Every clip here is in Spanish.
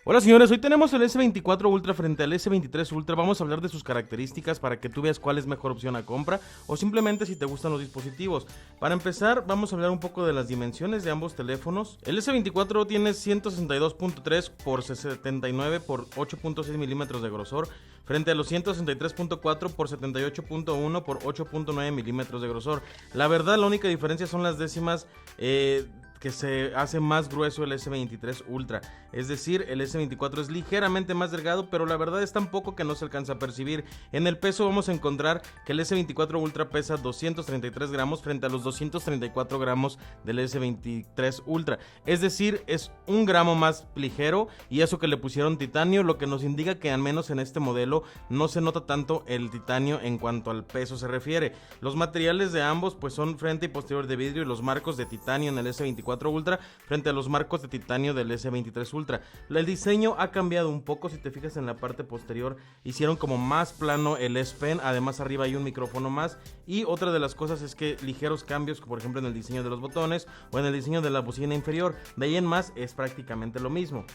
Hola señores, hoy tenemos el S24 Ultra frente al S23 Ultra. Vamos a hablar de sus características para que tú veas cuál es mejor opción a compra o simplemente si te gustan los dispositivos. Para empezar, vamos a hablar un poco de las dimensiones de ambos teléfonos. El S24 tiene 162.3 por 79 por 8.6 milímetros de grosor, frente a los 163.4 por 78.1 por 8.9 milímetros de grosor. La verdad, la única diferencia son las décimas que se hace más grueso el S23 Ultra. Es decir, el S24 es ligeramente más delgado, pero la verdad es tan poco que no se alcanza a percibir. En el peso vamos a encontrar que el S24 Ultra pesa 233 gramos frente a los 234 gramos del S23 Ultra. Es decir, es un gramo más ligero, y eso que le pusieron titanio, lo que nos indica que al menos en este modelo no se nota tanto el titanio en cuanto al peso se refiere. Los materiales de ambos pues son frente y posterior de vidrio y los marcos de titanio en el S24 Ultra frente a los marcos de titanio del S23 Ultra. El diseño ha cambiado un poco. Si te fijas en la parte posterior, hicieron como más plano el S Pen. Además arriba hay un micrófono más, y otra de las cosas es que ligeros cambios, por ejemplo en el diseño de los botones o en el diseño de la bocina inferior. De ahí en más es prácticamente lo mismo.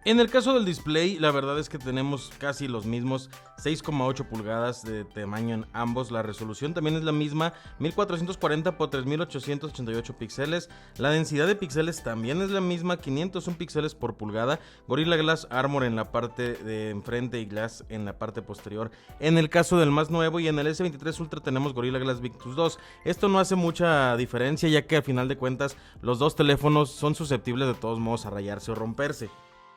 En el caso del display, la verdad es que tenemos casi los mismos, 6,8 pulgadas de tamaño en ambos. La resolución también es la misma, 1440 x 3888 píxeles. La densidad de píxeles también es la misma, 501 píxeles por pulgada. Gorilla Glass Armor en la parte de enfrente y Glass en la parte posterior. En el caso del más nuevo y en el S23 Ultra tenemos Gorilla Glass Victus 2. Esto no hace mucha diferencia, ya que al final de cuentas los dos teléfonos son susceptibles de todos modos a rayarse o romperse.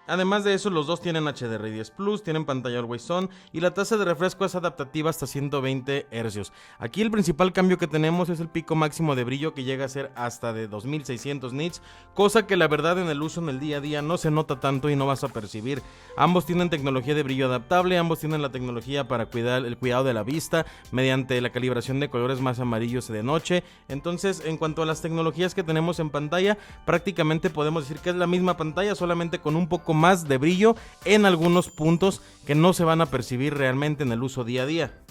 Además de eso, los dos tienen HDR10 Plus, tienen pantalla Always On y la tasa de refresco es adaptativa hasta 120 Hz. Aquí el principal cambio que tenemos es el pico máximo de brillo, que llega a ser hasta de 2600 nits, cosa que la verdad en el uso en el día a día no se nota tanto y no vas a percibir. Ambos tienen tecnología de brillo adaptable, ambos tienen la tecnología para cuidar el cuidado de la vista mediante la calibración de colores más amarillos de noche. Entonces, en cuanto a las tecnologías que tenemos en pantalla, prácticamente podemos decir que es la misma pantalla, solamente con un poco más de brillo en algunos puntos que no se van a percibir realmente en el uso día a día.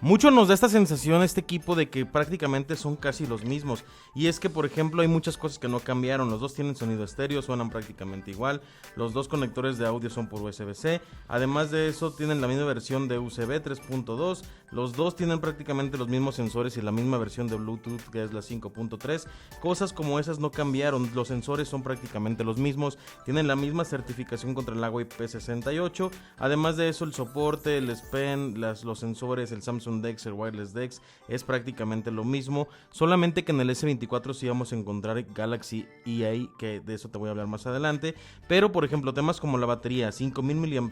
Mucho nos da esta sensación este equipo de que prácticamente son casi los mismos, y es que por ejemplo hay muchas cosas que no cambiaron. Los dos tienen sonido estéreo, suenan prácticamente igual, los dos conectores de audio son por USB-C, además de eso tienen la misma versión de USB 3.2, los dos tienen prácticamente los mismos sensores y la misma versión de Bluetooth, que es la 5.3, cosas como esas no cambiaron. Los sensores son prácticamente los mismos, tienen la misma certificación contra el agua IP68, además de eso el soporte, el S Pen, los sensores, el Samsung Dex, el Wireless Dex es prácticamente lo mismo, solamente que en el S24 sí vamos a encontrar Galaxy EA, que de eso te voy a hablar más adelante. Pero por ejemplo temas como la batería, 5000 mAh,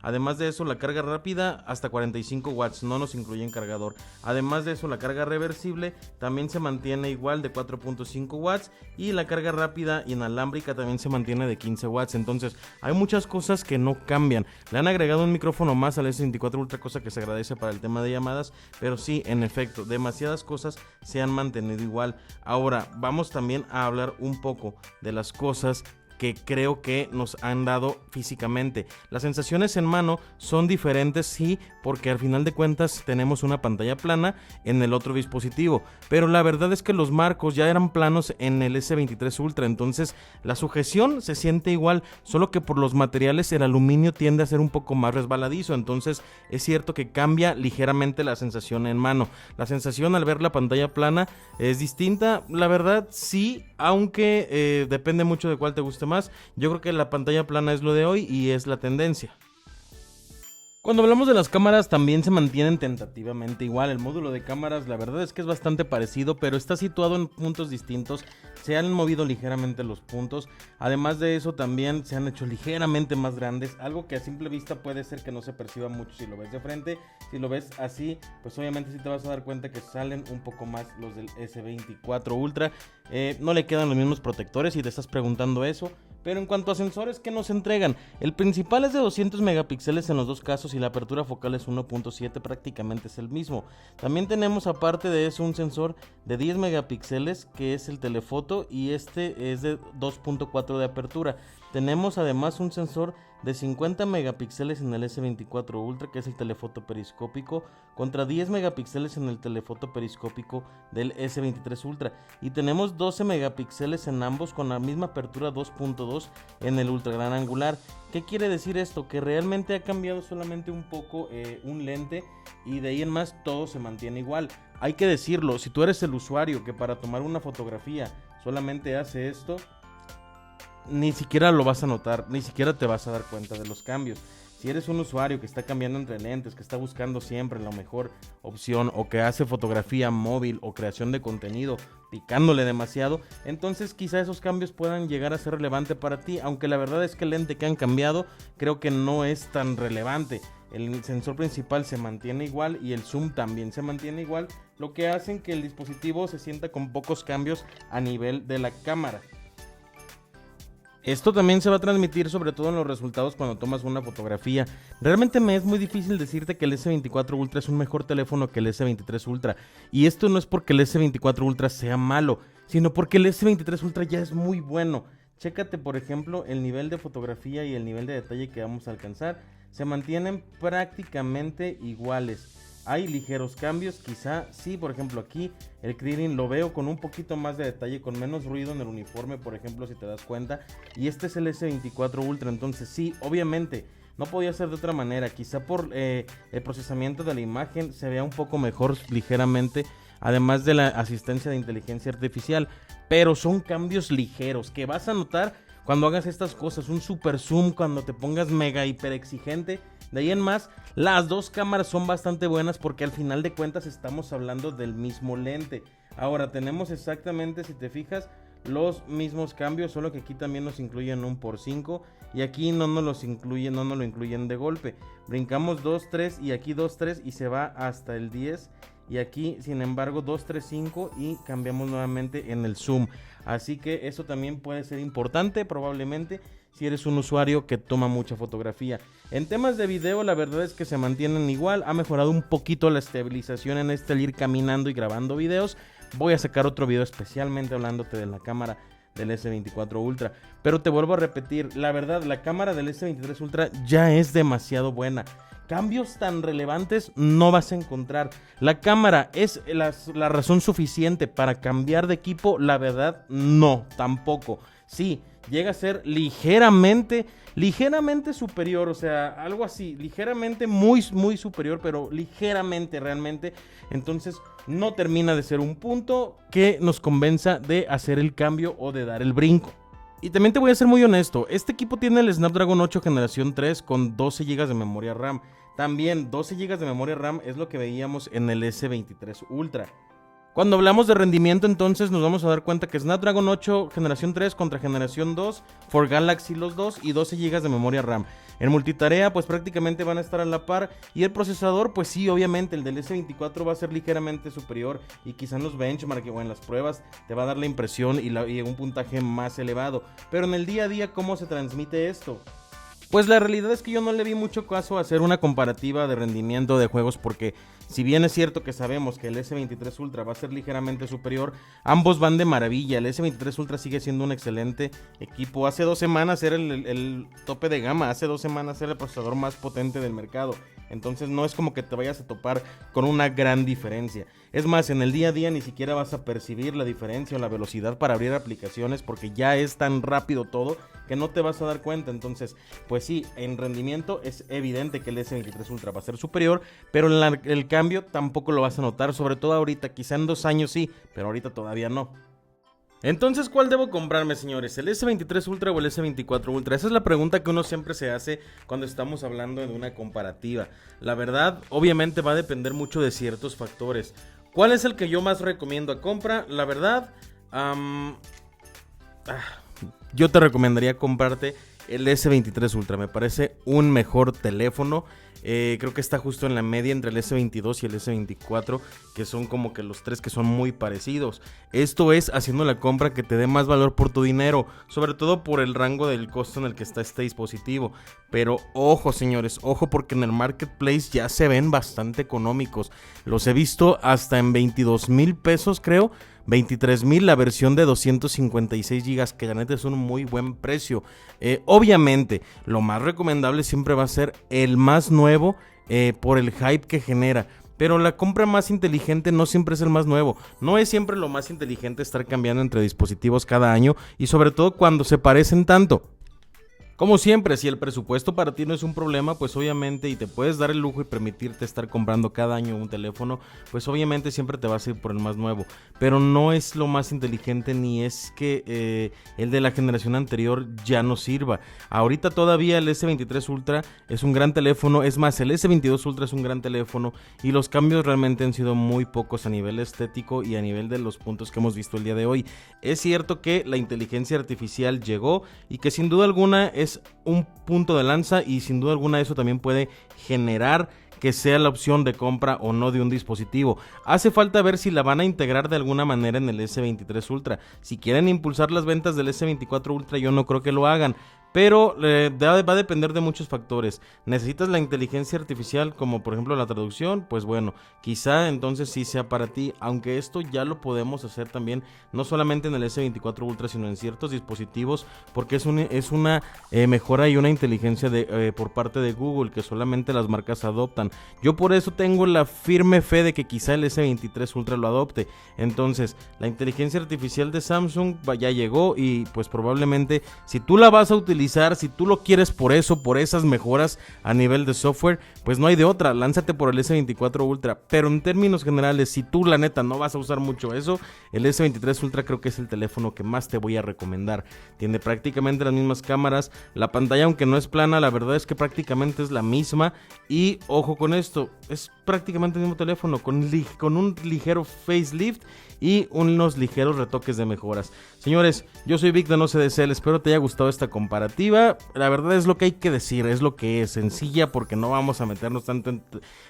además de eso la carga rápida hasta 45 watts, no nos incluye cargador. Además de eso la carga reversible también se mantiene igual de 4.5 watts, y la carga rápida inalámbrica también se mantiene de 15 watts. Entonces hay muchas cosas que no cambian. Le han agregado un micrófono más al S24 Ultra, cosa que se agradece para el tema de llamadas, pero sí, en efecto, demasiadas cosas se han mantenido igual. Ahora vamos también a hablar un poco de las cosas que creo que nos han dado físicamente. Las sensaciones en mano son diferentes, sí, porque al final de cuentas tenemos una pantalla plana en el otro dispositivo, pero la verdad es que los marcos ya eran planos en el S23 Ultra, entonces la sujeción se siente igual, solo que por los materiales el aluminio tiende a ser un poco más resbaladizo. Entonces es cierto que cambia ligeramente la sensación en mano. La sensación al ver la pantalla plana es distinta, la verdad sí, aunque depende mucho de cuál te guste más. Yo creo que la pantalla plana es lo de hoy y es la tendencia. Cuando hablamos de las cámaras también se mantienen tentativamente igual. El módulo de cámaras la verdad es que es bastante parecido, pero está situado en puntos distintos. Se han movido ligeramente los puntos. Además de eso también se han hecho ligeramente más grandes, algo que a simple vista puede ser que no se perciba mucho si lo ves de frente. Si lo ves así, pues obviamente sí te vas a dar cuenta que salen un poco más los del S24 Ultra. No le quedan los mismos protectores si te estás preguntando eso. Pero en cuanto a sensores que nos entregan, el principal es de 200 megapíxeles en los dos casos y la apertura focal es 1.7, prácticamente es el mismo. También tenemos aparte de eso un sensor de 10 megapíxeles que es el telefoto, y este es de 2.4 de apertura. Tenemos además un sensor de 50 megapíxeles en el S24 Ultra, que es el telefoto periscópico, contra 10 megapíxeles en el telefoto periscópico del S23 Ultra, y tenemos 12 megapíxeles en ambos con la misma apertura 2.2 2 en el ultra gran angular. ¿Qué quiere decir esto? Que realmente ha cambiado solamente un poco un lente y de ahí en más todo se mantiene igual. Hay que decirlo, si tú eres el usuario que para tomar una fotografía solamente hace esto, ni siquiera lo vas a notar, ni siquiera te vas a dar cuenta de los cambios. Si eres un usuario que está cambiando entre lentes, que está buscando siempre la mejor opción o que hace fotografía móvil o creación de contenido picándole demasiado, entonces quizá esos cambios puedan llegar a ser relevantes para ti, aunque la verdad es que el lente que han cambiado creo que no es tan relevante. El sensor principal se mantiene igual y el zoom también se mantiene igual, lo que hacen que el dispositivo se sienta con pocos cambios a nivel de la cámara. Esto también se va a transmitir sobre todo en los resultados cuando tomas una fotografía. Realmente me es muy difícil decirte que el S24 Ultra es un mejor teléfono que el S23 Ultra. Y esto no es porque el S24 Ultra sea malo, sino porque el S23 Ultra ya es muy bueno. Chécate por ejemplo el nivel de fotografía y el nivel de detalle que vamos a alcanzar. Se mantienen prácticamente iguales. Hay ligeros cambios, quizá sí, por ejemplo aquí el Krillin lo veo con un poquito más de detalle, con menos ruido en el uniforme, por ejemplo, si te das cuenta. Y este es el S24 Ultra, entonces sí, obviamente no podía ser de otra manera. Quizá por el procesamiento de la imagen se vea un poco mejor ligeramente, además de la asistencia de inteligencia artificial. Pero son cambios ligeros que vas a notar cuando hagas estas cosas, un super zoom, cuando te pongas mega hiper exigente. De ahí en más, las dos cámaras son bastante buenas porque al final de cuentas estamos hablando del mismo lente. Ahora tenemos exactamente, si te fijas, los mismos cambios, solo que aquí también nos incluyen un por 5 y aquí no nos los incluyen, no nos lo incluyen de golpe. Brincamos 2, 3 y aquí 2, 3 y se va hasta el 10. Y aquí, sin embargo, 2, 3, 5 y cambiamos nuevamente en el zoom. Así que eso también puede ser importante, probablemente, si eres un usuario que toma mucha fotografía. En temas de video, la verdad es que se mantienen igual. Ha mejorado un poquito la estabilización en al ir caminando y grabando videos. Voy a sacar otro video especialmente hablándote de la cámara del S24 Ultra. Pero te vuelvo a repetir, la verdad, la cámara del S23 Ultra ya es demasiado buena. Cambios tan relevantes no vas a encontrar. La cámara es la razón suficiente para cambiar de equipo. La verdad, no, tampoco. Sí, llega a ser ligeramente superior, o sea, algo así, ligeramente, muy superior, pero ligeramente realmente. Entonces, no termina de ser un punto que nos convenza de hacer el cambio o de dar el brinco. Y también te voy a ser muy honesto, este equipo tiene el Snapdragon 8 generación 3 con 12 GB de memoria RAM. También 12 GB de memoria RAM es lo que veíamos en el S23 Ultra. Cuando hablamos de rendimiento, entonces nos vamos a dar cuenta que Snapdragon 8 generación 3 contra generación 2, for Galaxy los dos y 12 GB de memoria RAM. En multitarea pues prácticamente van a estar a la par y el procesador pues sí, obviamente el del S24 va a ser ligeramente superior y quizá en los benchmark o en las pruebas te va a dar la impresión y un puntaje más elevado. Pero en el día a día, ¿cómo se transmite esto? Pues la realidad es que yo no le vi mucho caso a hacer una comparativa de rendimiento de juegos porque si bien es cierto que sabemos que el S23 Ultra va a ser ligeramente superior, ambos van de maravilla. El S23 Ultra sigue siendo un excelente equipo. Hace 2 semanas era el tope de gama, hace 2 semanas era el procesador más potente del mercado. Entonces no es como que te vayas a topar con una gran diferencia. Es más, en el día a día ni siquiera vas a percibir la diferencia o la velocidad para abrir aplicaciones porque ya es tan rápido todo que no te vas a dar cuenta. Entonces, pues sí, en rendimiento es evidente que el S23 Ultra va a ser superior, pero en el cambio tampoco lo vas a notar, sobre todo ahorita, quizá en 2 años sí, pero ahorita todavía no. Entonces, ¿cuál debo comprarme, señores? ¿El S23 Ultra o el S24 Ultra? Esa es la pregunta que uno siempre se hace cuando estamos hablando de una comparativa. La verdad, obviamente va a depender mucho de ciertos factores. ¿Cuál es el que yo más recomiendo a compra? La verdad, yo te recomendaría comprarte el S23 Ultra. Me parece un mejor teléfono. Creo que está justo en la media entre el S22 y el S24, que son como que los tres que son muy parecidos. Esto es haciendo la compra que te dé más valor por tu dinero, sobre todo por el rango del costo en el que está este dispositivo. Pero ojo, señores, ojo, porque en el marketplace ya se ven bastante económicos. Los he visto hasta en 22,000 pesos, creo. 23,000 la versión de 256 GB, que la neta es un muy buen precio. Obviamente, lo más recomendable siempre va a ser el más nuevo por el hype que genera. pero la compra más inteligente no siempre es el más nuevo. No es siempre lo más inteligente estar cambiando entre dispositivos cada año y sobre todo cuando se parecen tanto. Como siempre, si el presupuesto para ti no es un problema, pues obviamente, y te puedes dar el lujo y permitirte estar comprando cada año un teléfono, pues obviamente siempre te vas a ir por el más nuevo. Pero no es lo más inteligente ni es que el de la generación anterior ya no sirva. Ahorita todavía el S23 Ultra es un gran teléfono, es más, el S22 Ultra es un gran teléfono y los cambios realmente han sido muy pocos a nivel estético y a nivel de los puntos que hemos visto el día de hoy. Es cierto que la inteligencia artificial llegó y que sin duda alguna es un punto de lanza y sin duda alguna eso también puede generar que sea la opción de compra o no de un dispositivo. Hace falta ver si la van a integrar de alguna manera en el S23 Ultra. Si quieren impulsar las ventas del S24 Ultra, yo no creo que lo hagan. Pero va a depender de muchos factores. ¿Necesitas la inteligencia artificial como por ejemplo la traducción? Pues bueno, quizá entonces sí sea para ti, aunque esto ya lo podemos hacer también, no solamente en el S24 Ultra, sino en ciertos dispositivos, porque es una mejora y una inteligencia por parte de Google que solamente las marcas adoptan. Yo por eso tengo la firme fe de que quizá el S23 Ultra lo adopte. Entonces, la inteligencia artificial de Samsung ya llegó y pues probablemente si tú la vas a utilizar, si tú lo quieres por eso, por esas mejoras a nivel de software, pues no hay de otra, lánzate por el S24 Ultra. Pero en términos generales, si tú la neta no vas a usar mucho eso, el S23 Ultra creo que es el teléfono que más te voy a recomendar. Tiene prácticamente las mismas cámaras, la pantalla aunque no es plana, la verdad es que prácticamente es la misma. Y ojo con esto, es prácticamente el mismo teléfono con un ligero facelift y unos ligeros retoques de mejoras. Señores, yo soy Vic de No Se Desee, espero te haya gustado esta comparativa. La verdad es lo que hay que decir, es lo que es, sencilla, porque no vamos a meternos tanto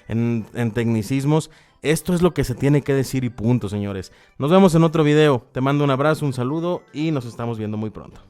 en tecnicismos. Esto es lo que se tiene que decir y punto, señores. Nos vemos en otro video. Te mando un abrazo, un saludo y nos estamos viendo muy pronto.